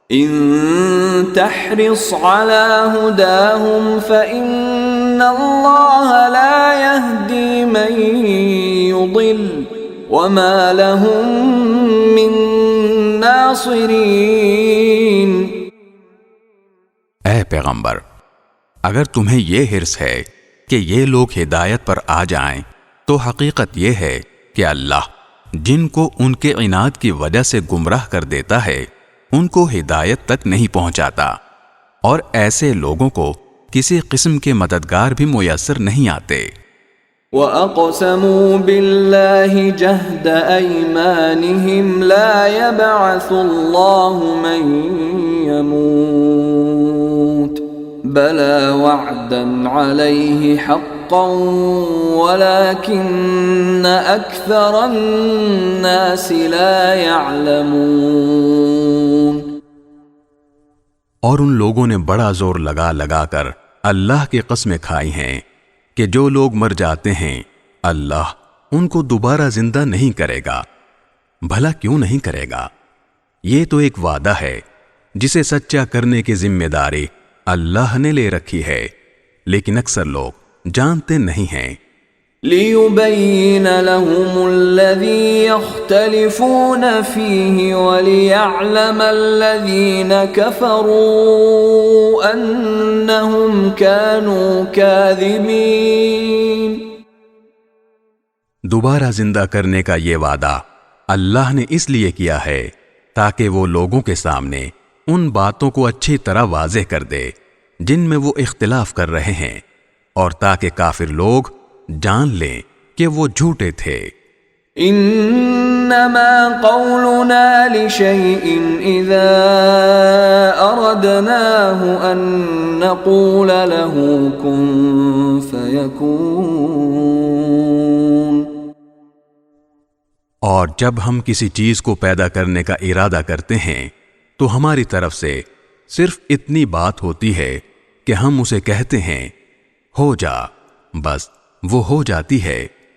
ان تحرص على هداهم فإن اللہ لا يهدي من يضل وما لهم من ناصرین۔ اے پیغمبر، اگر تمہیں یہ حرص ہے کہ یہ لوگ ہدایت پر آ جائیں تو حقیقت یہ ہے کہ اللہ جن کو ان کے عناد کی وجہ سے گمراہ کر دیتا ہے ان کو ہدایت تک نہیں پہنچاتا، اور ایسے لوگوں کو کسی قسم کے مددگار بھی میسر نہیں آتے۔ وَأَقْسَمُوا بِاللَّهِ جَهْدَ أَيْمَانِهِمْ لَا يَبْعَثُ اللَّهُ مَن يَمُوتُ بَلَى وَعْدًا عَلَيْهِ حَقًّا وَلَكِنَّ أَكْثَرَ النَّاسِ لَا يَعْلَمُونَ۔ اور ان لوگوں نے بڑا زور لگا لگا کر اللہ کی قسمیں کھائی ہیں کہ جو لوگ مر جاتے ہیں اللہ ان کو دوبارہ زندہ نہیں کرے گا، بھلا کیوں نہیں کرے گا؟ یہ تو ایک وعدہ ہے جسے سچا کرنے کی ذمہ داری اللہ نے لے رکھی ہے، لیکن اکثر لوگ جانتے نہیں ہیں۔ لِيُبَيِّنَ لَهُمُ الَّذِي يَخْتَلِفُونَ فِيهِ وَلِيَعْلَمَ الَّذِينَ كَفَرُوا أَنَّهُمْ كَانُوا كَاذِبِينَ۔ دوبارہ زندہ کرنے کا یہ وعدہ اللہ نے اس لیے کیا ہے تاکہ وہ لوگوں کے سامنے ان باتوں کو اچھی طرح واضح کر دے جن میں وہ اختلاف کر رہے ہیں، اور تاکہ کافر لوگ جان لیں کہ وہ جھوٹے تھے۔ انما قولنا لشيء اذا اردناه ان نقول له كن فيكون۔ اور جب ہم کسی چیز کو پیدا کرنے کا ارادہ کرتے ہیں تو ہماری طرف سے صرف اتنی بات ہوتی ہے کہ ہم اسے کہتے ہیں ہو جا، بس وہ ہو جاتی ہے۔